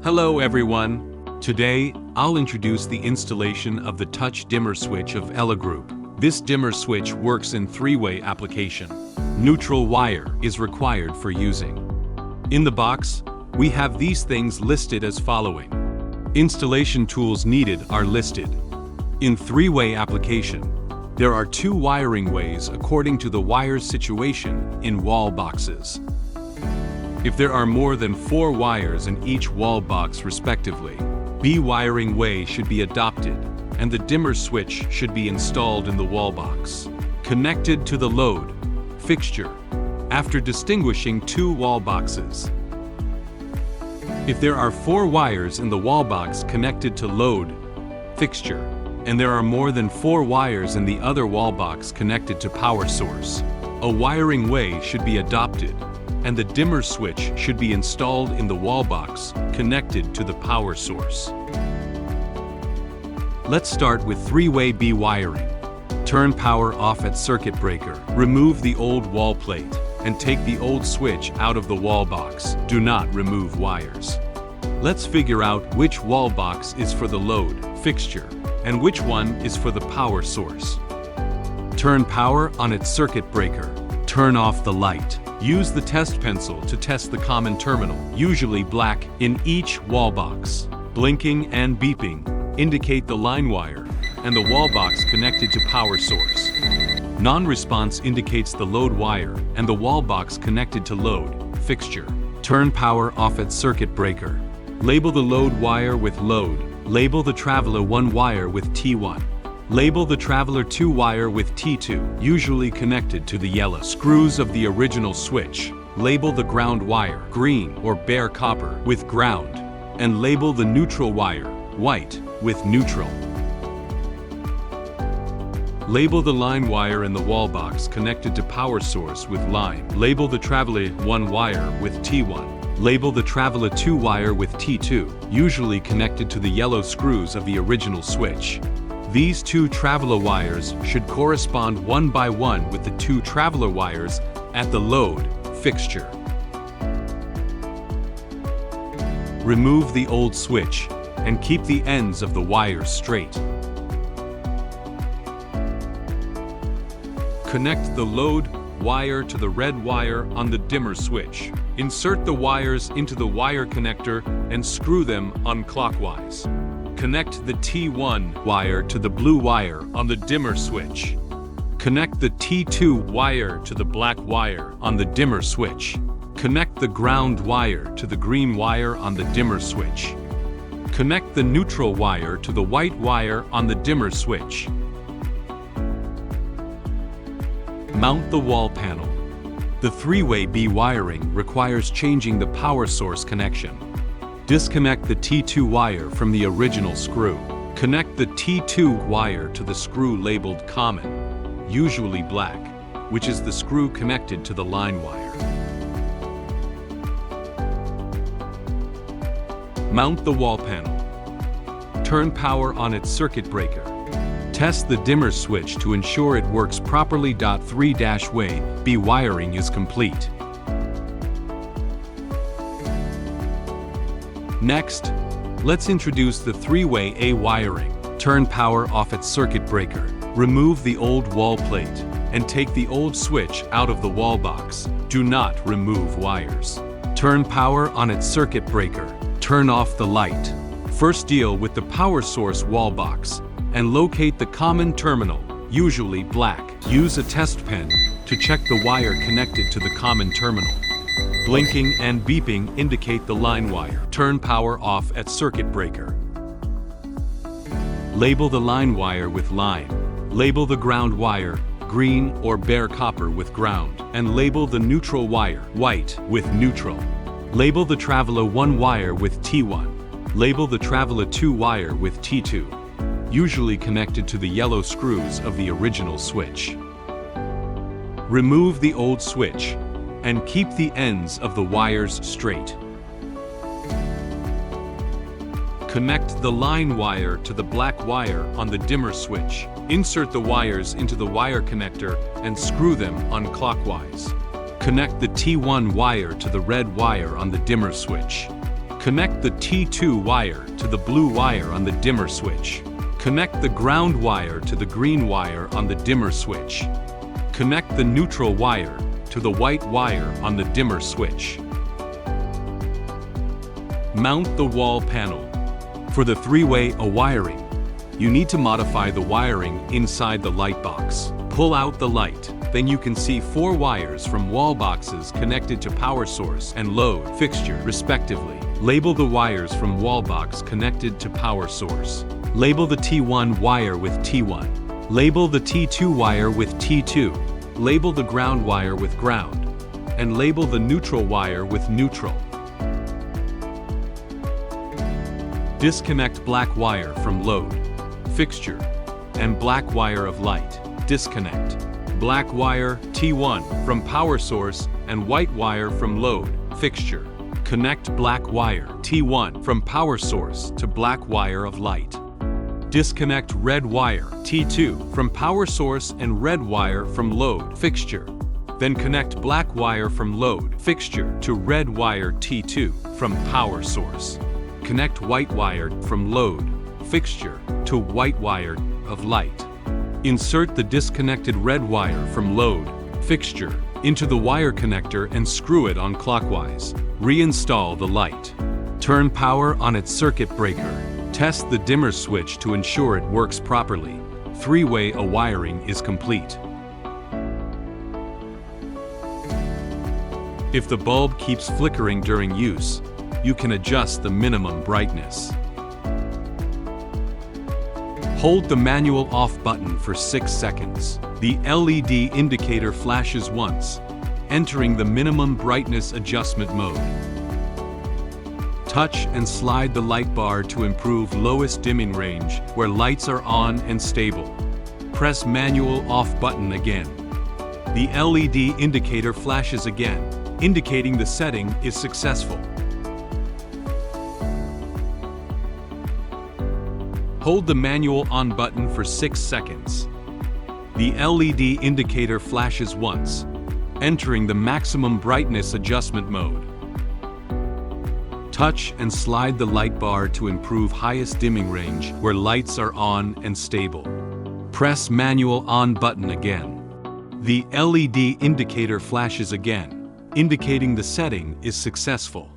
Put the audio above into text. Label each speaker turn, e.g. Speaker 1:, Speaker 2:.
Speaker 1: Hello everyone! Today, I'll introduce the installation of the Touch Dimmer switch of ELEGRP. This dimmer switch works in three-way application. Neutral wire is required for using. In the box, we have these things listed as following. Installation tools needed are listed. In three-way application, there are two wiring ways according to the wire's situation in wall boxes. If there are more than 4 wires in each wall box respectively, B wiring way should be adopted, and the dimmer switch should be installed in the wall box, connected to the load fixture, after distinguishing 2 wall boxes. If there are 4 wires in the wall box connected to load fixture, and there are more than 4 wires in the other wall box connected to power source, a wiring way should be adopted, and the dimmer switch should be installed in the wall box connected to the power source. Let's start with three-way B wiring. Turn power off at circuit breaker. Remove the old wall plate and take the old switch out of the wall box. Do not remove wires. Let's figure out which wall box is for the load fixture and which one is for the power source. Turn power on its circuit breaker. Turn off the light. Use the test pencil to test the common terminal, usually black, in each wall box. Blinking and beeping indicate the line wire and the wall box connected to power source. Non-response indicates the load wire and the wall box connected to load fixture. Turn power off at circuit breaker. Label the load wire with load. Label the traveler 1 wire with T1. Label the traveler 2 wire with T2, usually connected to the yellow screws of the original switch. Label the ground wire, green or bare copper, with ground, and label the neutral wire, white, with neutral. Label the line wire in the wall box connected to power source with line. Label the traveler 1 wire with T1. Label the traveler 2 wire with T2, usually connected to the yellow screws of the original switch. These 2 traveler wires should correspond one by one with the 2 traveler wires at the load fixture. Remove the old switch and keep the ends of the wires straight. Connect the load wire to the red wire on the dimmer switch. Insert the wires into the wire connector and screw them unclockwise. Connect the T1 wire to the blue wire on the dimmer switch. Connect the T2 wire to the black wire on the dimmer switch. Connect the ground wire to the green wire on the dimmer switch. Connect the neutral wire to the white wire on the dimmer switch. Mount the wall panel. The three-way B wiring requires changing the power source connection. Disconnect the T2 wire from the original screw. Connect the T2 wire to the screw labeled common, usually black, which is the screw connected to the line wire. Mount the wall panel. Turn power on its circuit breaker. Test the dimmer switch to ensure it works properly. 3-way B wiring is complete. Next, let's introduce the three-way A wiring. Turn power off its circuit breaker. Remove the old wall plate and take the old switch out of the wall box. Do not remove wires. Turn power on its circuit breaker. Turn off the light. First deal with the power source wall box and locate the common terminal, usually black. Use a test pen to check the wire connected to the common terminal. Blinking and beeping indicate the line wire. Turn power off at circuit breaker. Label the line wire with line. Label the ground wire, green or bare copper, with ground, and label the neutral wire, white, with neutral. Label the traveler 1 wire with T1. Label the traveler 2 wire with T2, usually connected to the yellow screws of the original switch. Remove the old switch and keep the ends of the wires straight. Connect the line wire to the black wire on the dimmer switch. Insert the wires into the wire connector and screw them unclockwise. Connect the T1 wire to the red wire on the dimmer switch. Connect the T2 wire to the blue wire on the dimmer switch. Connect the ground wire to the green wire on the dimmer switch. Connect the neutral wire to the white wire on the dimmer switch. Mount the wall panel. For the three-way wiring, you need to modify the wiring inside the light box. Pull out the light, then you can see 4 wires from wall boxes connected to power source and load fixture respectively. Label the wires from wall box connected to power source. Label the T1 wire with T1. Label the T2 wire with T2. Label the ground wire with ground. And label the neutral wire with neutral. Disconnect black wire from load, fixture, and black wire of light. Disconnect black wire T1 from power source and white wire from load, fixture. Connect black wire T1 from power source to black wire of light. Disconnect red wire T2 from power source and red wire from load, fixture. Then connect black wire from load, fixture to red wire T2 from power source. Connect white wire from load, fixture to white wire of light. Insert the disconnected red wire from load, fixture, into the wire connector and screw it on clockwise. Reinstall the light. Turn power on its circuit breaker. Test the dimmer switch to ensure it works properly. Three-way wiring is complete. If the bulb keeps flickering during use, you can adjust the minimum brightness. Hold the manual off button for 6 seconds. The LED indicator flashes once, entering the minimum brightness adjustment mode. Touch and slide the light bar to improve lowest dimming range where lights are on and stable. Press manual off button again. The LED indicator flashes again, indicating the setting is successful. Hold the manual on button for 6 seconds. The LED indicator flashes once, entering the maximum brightness adjustment mode. Touch and slide the light bar to improve highest dimming range where lights are on and stable. Press manual on button again. The LED indicator flashes again, indicating the setting is successful.